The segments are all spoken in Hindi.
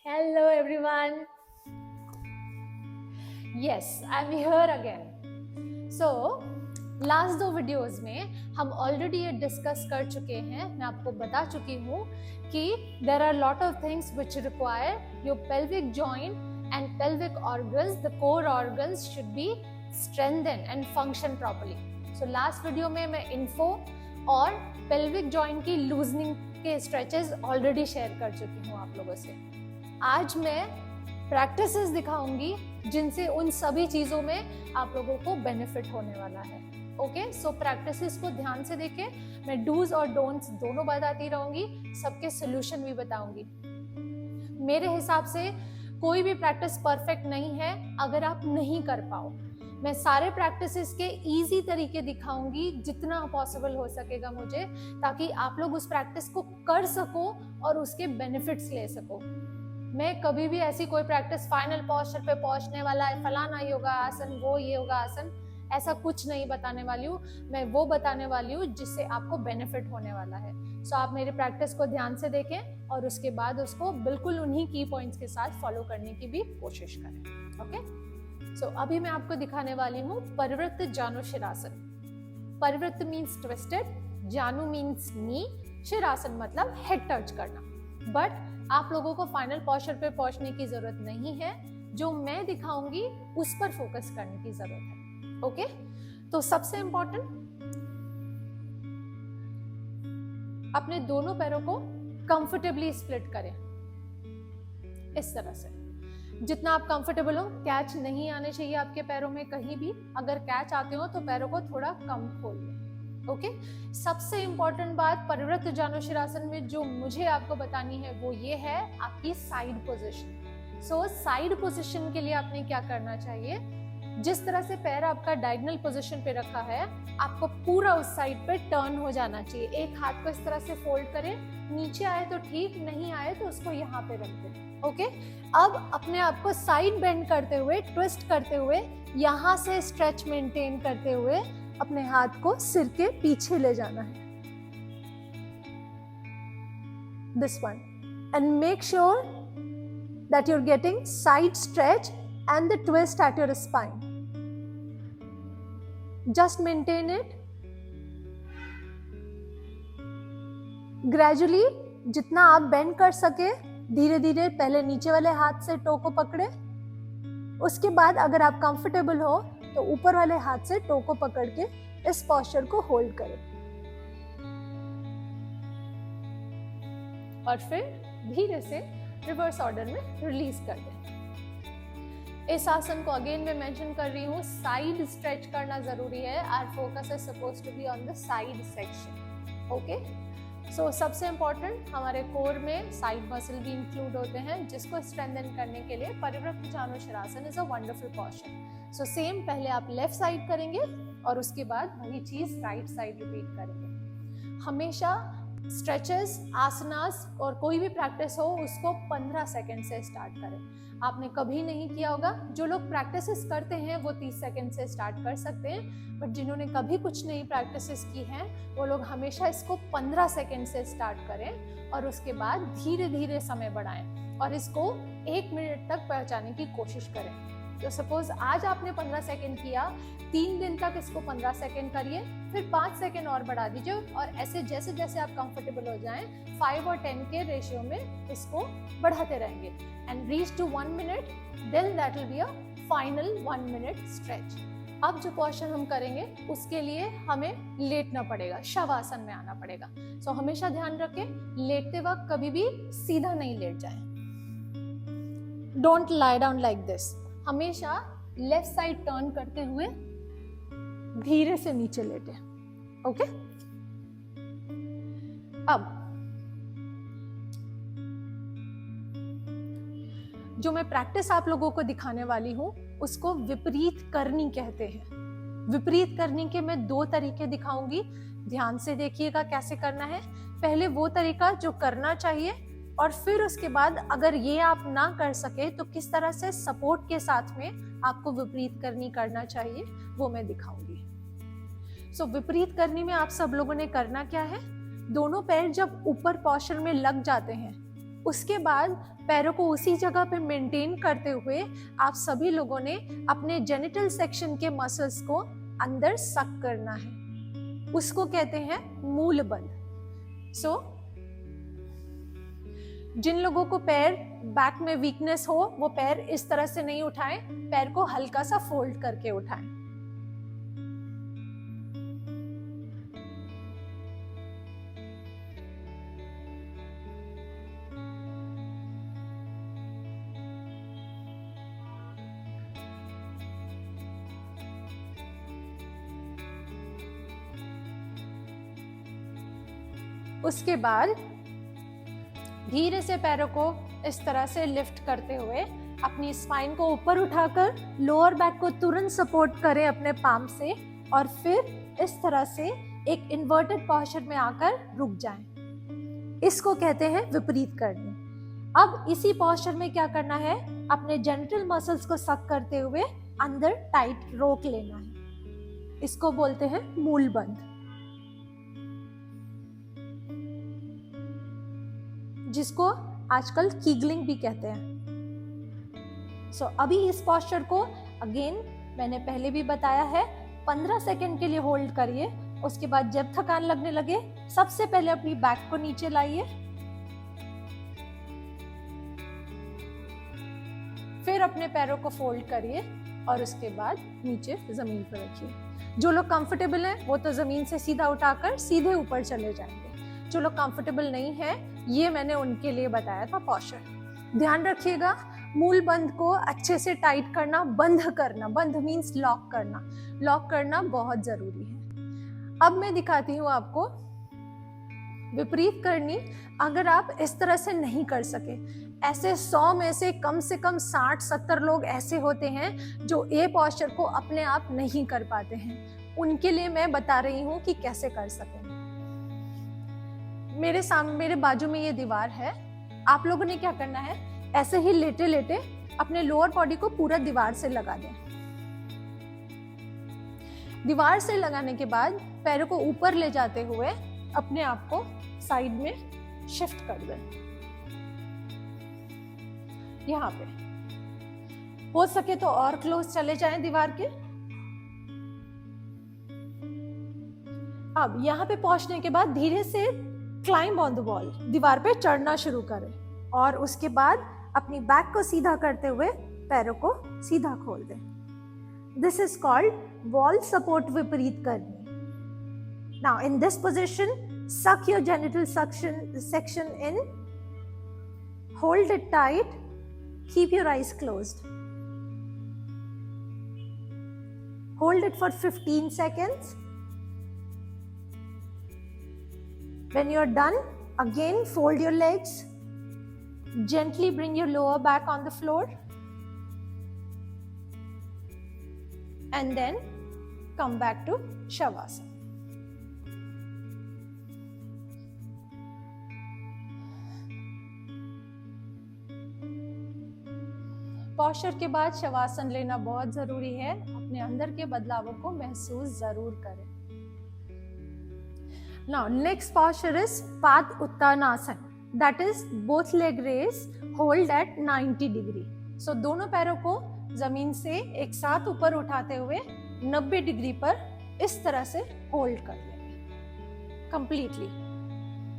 Hello everyone. Yes, I'm here again. So, last 2 videos में हम ऑलरेडी ये डिस्कस कर चुके हैं. मैं आपको बता चुकी हूँ कि there are lot of things which require your pelvic joint and pelvic organs, the core organs should be strengthen and function properly. So last video में मैं इन्फो और पेल्विक जॉइंट की लूजनिंग के स्ट्रेचेस ऑलरेडी शेयर कर चुकी हूँ आप लोगों से. आज मैं प्रैक्टिसेस दिखाऊंगी जिनसे उन सभी चीजों में आप लोगों को बेनिफिट होने वाला है. ओके, सो प्रैक्टिसेस को ध्यान से देखें. मैं डूज और डोंट्स दोनों बताती रहूंगी, सबके सोल्यूशन भी बताऊंगी. मेरे हिसाब से कोई भी प्रैक्टिस परफेक्ट नहीं है अगर आप नहीं कर पाओ. मैं सारे प्रैक्टिसेस के इजी तरीके दिखाऊंगी जितना पॉसिबल हो सकेगा मुझे, ताकि आप लोग उस प्रैक्टिस को कर सको और उसके बेनिफिट्स ले सको. मैं कभी भी ऐसी कोई प्रैक्टिस फाइनल पोस्चर पे पहुंचने वाला है, फलाना योगा आसन, वो योगा आसन, ऐसा कुछ नहीं बताने वाली हूँ. मैं वो बताने वाली हूँ जिससे आपको बेनिफिट होने वाला है. सो आप मेरी प्रैक्टिस को ध्यान से देखें और उसके बाद उसको बिल्कुल उन्हीं की पॉइंट्स के साथ फॉलो करने की भी कोशिश करें. ओके, सो अभी मैं आपको दिखाने वाली हूँ परिवृत्त जानु शिरासन. परिवृत्त मीन्स ट्विस्टेड, जानु मीन्स नी, शिरासन मतलब हेड टच करना. बट आप लोगों को फाइनल पोस्चर पे पहुंचने की जरूरत नहीं है. जो मैं दिखाऊंगी उस पर फोकस करने की जरूरत है. ओके, तो सबसे इंपॉर्टेंट, अपने दोनों पैरों को कंफर्टेबली स्प्लिट करें इस तरह से. जितना आप कंफर्टेबल हो. कैच नहीं आने चाहिए आपके पैरों में कहीं भी. अगर कैच आते हो तो पैरों को थोड़ा कम खोलिए. ओके, सबसे इंपॉर्टेंट बात परिवृत्त जानुशिरासन में जो मुझे आपको बतानी है वो ये है आपकी side position. So side position के लिए आपने क्या करना चाहिए, जिस तरह से पैर आपका डायगोनल पोजीशन पे रखा है, आपको पूरा उस साइड पे टर्न हो जाना चाहिए. एक हाथ को इस तरह से फोल्ड करें, नीचे आए तो ठीक, नहीं आए तो उसको यहाँ पे रख दें. ओके, अब अपने आप को साइड बेंड करते हुए, ट्विस्ट करते हुए, यहाँ से स्ट्रेच मेंटेन करते हुए अपने हाथ को सिर के पीछे ले जाना है. This one, and make sure that you're getting side stretch and the twist at your spine. Just maintain it. Gradually, जितना आप बेंड कर सके, धीरे धीरे पहले नीचे वाले हाथ से टो को पकड़े. उसके बाद अगर आप कंफर्टेबल हो तो ऊपर वाले हाथ से टो को पकड़ के इस पोस्चर को होल्ड करें और फिर धीरे से रिवर्स ऑर्डर में रिलीज कर दें. इस आसन को अगेन मैं मेंशन कर रही हूँ, साइड स्ट्रेच करना जरूरी है. Our focus is supposed to be on the side section. Okay, so सबसे इंपॉर्टेंट, हमारे कोर में साइड मसल भी इंक्लूड होते हैं, जिसको स्ट्रेंथन करने के लिए Parivritta Janushirasana is a wonderful posture. So same पहले आप लेफ्ट साइड करेंगे और उसके बाद वही चीज राइट साइड रिपीट करेंगे. हमेशा स्ट्रेचेस, आसनास और कोई भी प्रैक्टिस हो उसको 15 सेकंड से स्टार्ट करें. आपने कभी नहीं किया होगा. जो लोग प्रैक्टिसेस करते हैं वो 30 सेकंड से स्टार्ट कर सकते हैं, बट जिन्होंने कभी कुछ नई प्रैक्टिसेस की हैं वो लोग हमेशा इसको 15 सेकंड से स्टार्ट करें और उसके बाद धीरे धीरे समय बढ़ाएं और इसको 1 मिनट तक पहुंचाने की कोशिश करें. तो सपोज आज आपने 15 सेकंड किया, 3 दिन तक इसको 15 सेकंड करिए, फिर 5 सेकंड और बढ़ा दीजिए और ऐसे जैसे जैसे आप कंफर्टेबल हो जाएं 5 और 10 के रेशियो में इसको बढ़ाते रहेंगे and reach to 1 minute. Then that will be a final 1 minute stretch. अब जो पोस्चर हम करेंगे उसके लिए हमें लेटना पड़ेगा, शवासन में आना पड़ेगा. सो हमेशा ध्यान रखें, लेटते वक्त कभी भी सीधा नहीं लेट जाएं. Don't lie down like this. हमेशा लेफ्ट साइड टर्न करते हुए धीरे से नीचे लेटे. ओके, अब जो मैं प्रैक्टिस आप लोगों को दिखाने वाली हूं उसको विपरीत करनी कहते हैं. विपरीत करनी के मैं 2 तरीके दिखाऊंगी. ध्यान से देखिएगा कैसे करना है. पहले वो तरीका जो करना चाहिए और फिर उसके बाद अगर ये आप ना कर सके तो किस तरह से सपोर्ट के साथ में आपको विपरीत करनी करना चाहिए वो मैं दिखाऊंगी. सो विपरीत करनी में आप सब लोगों ने करना क्या है, दोनों पैर जब ऊपर पोस्चर में लग जाते हैं उसके बाद पैरों को उसी जगह पे मेंटेन करते हुए आप सभी लोगों ने अपने जेनिटल सेक्शन के मसल्स को अंदर सक करना है, उसको कहते हैं मूल बंध। सो जिन लोगों को पैर बैक में वीकनेस हो वो पैर इस तरह से नहीं उठाएं, पैर को हल्का सा फोल्ड करके उठाएं। उसके बाद धीरे से पैरों को इस तरह से लिफ्ट करते हुए अपनी स्पाइन को ऊपर उठाकर लोअर बैक को तुरंत सपोर्ट करें अपने पाम से, और फिर इस तरह से एक इन्वर्टेड पोस्चर में आकर रुक जाएं। इसको कहते हैं विपरीत करनी। अब इसी पोस्चर में क्या करना है, अपने जेनिटल मसल्स को सक करते हुए अंदर टाइट रोक लेना है, इसको बोलते हैं मूल बंध, जिसको आजकल कीगलिंग भी कहते हैं। सो अभी इस पोस्चर को अगेन मैंने पहले भी बताया है, 15 सेकंड के लिए होल्ड करिए। उसके बाद जब थकान लगने लगे सबसे पहले अपनी बैक को नीचे लाइए, फिर अपने पैरों को फोल्ड करिए और उसके बाद नीचे जमीन पर रखिए। जो लोग कंफर्टेबल हैं वो तो जमीन से सीधा उठाकर सीधे ऊपर चले जाएंगे, जो लोग कंफर्टेबल नहीं है ये मैंने उनके लिए बताया था पोस्चर। ध्यान रखिएगा, मूल बंध को अच्छे से टाइट करना, बंध करना, बंध मीन्स लॉक करना, लॉक करना बहुत जरूरी है। अब मैं दिखाती हूँ आपको विपरीत करनी। अगर आप इस तरह से नहीं कर सके, ऐसे 100 में से कम 60-70 लोग ऐसे होते हैं जो ए पोस्चर को अपने आप नहीं कर पाते हैं, उनके लिए मैं बता रही हूँ कि कैसे कर सकें। मेरे बाजू में ये दीवार है, आप लोगों ने क्या करना है, ऐसे ही लेटे लेटे अपने लोअर बॉडी को पूरा दीवार से लगा दें। दीवार से लगाने के बाद पैरों को ऊपर ले जाते हुए अपने आप को साइड में शिफ्ट कर दें। यहाँ पे हो सके तो और क्लोज चले जाएं दीवार के। अब यहाँ पे पहुंचने के बाद धीरे से क्लाइंब ऑन द वॉल, दीवार पे चढ़ना शुरू करें और उसके बाद अपनी बैक को सीधा करते हुए पैरों को सीधा खोल दें। This is called wall support विपरीत करनी। Now in this position suck your genital section in, hold it tight, keep your eyes closed, hold it for 15 seconds. When you're done, again fold your legs, gently bring your lower back on the floor, and then come back to Shavasana. Posture के बाद शवासन लेना बहुत जरूरी है। अपने अंदर के बदलावों को महसूस जरूर करें। Now next posture is Pad Uttanasana, that is both leg raise, hold at 90 degree. So दोनों पैरों को जमीन से एक साथ ऊपर उठाते हुए 90 डिग्री पर इस तरह से होल्ड कर लेंगे completely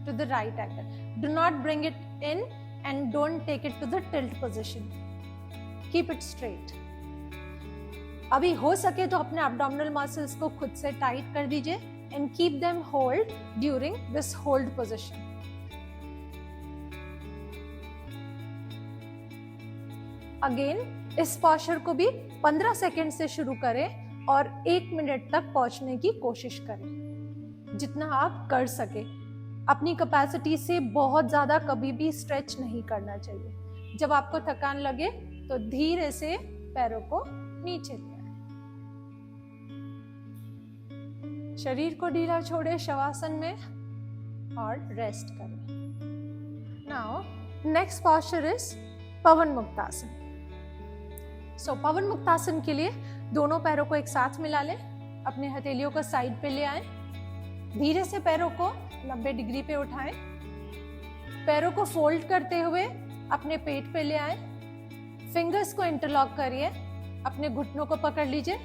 to the right angle. Do not bring it in and don't take it to the tilt position. Keep it straight. अभी हो सके तो अपने abdominal muscles को खुद से टाइट कर दीजिए and keep them hold during this hold position. Again, इस posture को भी 15 सेकेंड से शुरू करें और 1 मिनट तक पहुंचने की कोशिश करें, जितना आप कर सके। अपनी कैपेसिटी से बहुत ज्यादा कभी भी स्ट्रेच नहीं करना चाहिए। जब आपको थकान लगे तो धीरे से पैरों को नीचे ले आए, शरीर को ढीला छोड़े शवासन में और रेस्ट करें। नाउ नेक्स्ट पोस्चर इज पवन मुक्तासन। सो पवन मुक्तासन के लिए दोनों पैरों को एक साथ मिला लें, अपने हथेलियों को साइड पे ले आए, धीरे से पैरों को 90 डिग्री पे उठाएं पैरों को फोल्ड करते हुए अपने पेट पे ले आए, फिंगर्स को इंटरलॉक करिए, अपने घुटनों को पकड़ लीजिए,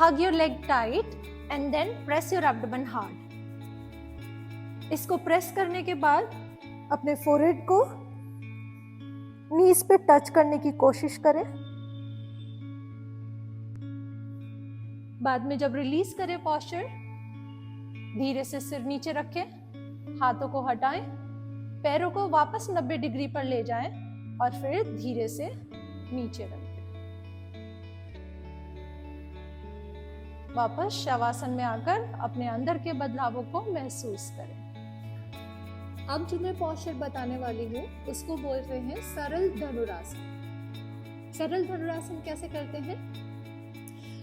hug your leg tight and then press your abdomen hard. इसको प्रेस करने के बाद अपने फोरहेड को नीज पे टच करने की कोशिश करें। बाद में जब रिलीज करें पोस्चर, धीरे से सिर नीचे रखें, हाथों को हटाएं, पैरों को वापस 90 डिग्री पर ले जाएं और फिर धीरे से नीचे रखें। वापस शवासन में आकर अपने अंदर के बदलावों को महसूस करें। अब जो मैं पोस्चर बताने वाली हूँ उसको बोलते हैं सरल धनुरासन। सरल धनुरासन कैसे करते हैं?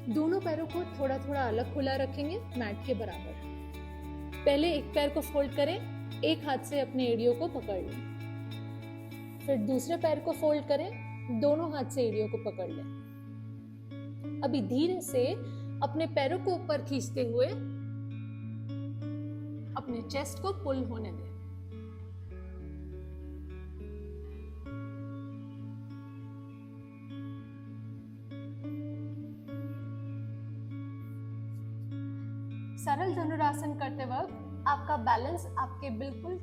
दोनों पैरों को थोड़ा थोड़ा अलग खुला रखेंगे, मैट के बराबर। पहले एक पैर को फोल्ड करें, एक हाथ से अपने एड़ियों को पकड़ लें, फिर दूसरे पैर को फोल्ड करें, दोनों हाथ से एड़ियों को पकड़ लें। अभी धीरे से अपने पैरों को ऊपर खींचते हुए अपने चेस्ट को पुल होने दें। सरल धनुरासन करते वक्त आपका बैलेंस आपके बिल्कुल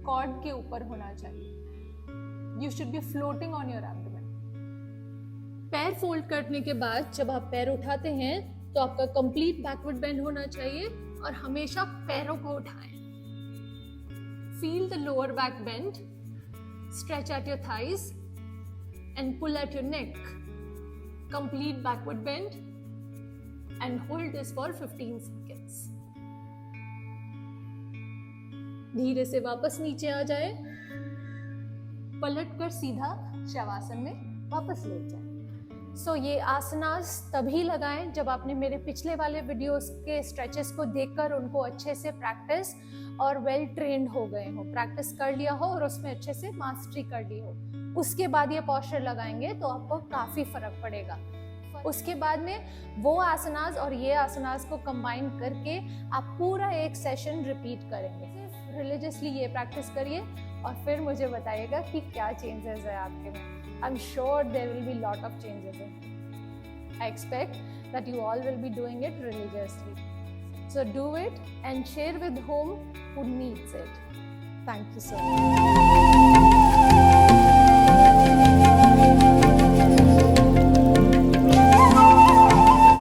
कॉर्ड के ऊपर होना चाहिए। You should be floating on your abdomen. पैर फोल्ड करने के बाद जब आप पैर उठाते हैं तो आपका कंप्लीट बैकवर्ड बेंड होना चाहिए और हमेशा पैरों को उठाएं। Feel the lower back bend, stretch at your thighs and pull at your neck. Complete backward bend and hold this for 15 seconds. धीरे से वापस नीचे आ जाए, पलट कर सीधा शवासन में वापस लेट जाए। सो ये आसनास तभी लगाएं जब आपने मेरे पिछले वाले वीडियोस के स्ट्रेचेस को देखकर उनको अच्छे से प्रैक्टिस और वेल ट्रेंड हो गए हो, प्रैक्टिस कर लिया हो और उसमें अच्छे से मास्टरी कर ली हो। उसके बाद ये पोस्चर लगाएंगे तो आपको काफी फर्क पड़ेगा। उसके बाद में वो आसनास और ये आसनास को कंबाइन करके आप पूरा एक सेशन रिपीट करेंगे। रिलीजियसली ये प्रैक्टिस करिए और फिर मुझे बताइएगा कि क्या चेंजेस है आपके में। I am sure there will be lot of changes in. I expect that you all will be doing it religiously. So do it and share with whom who needs it. Thank you so much.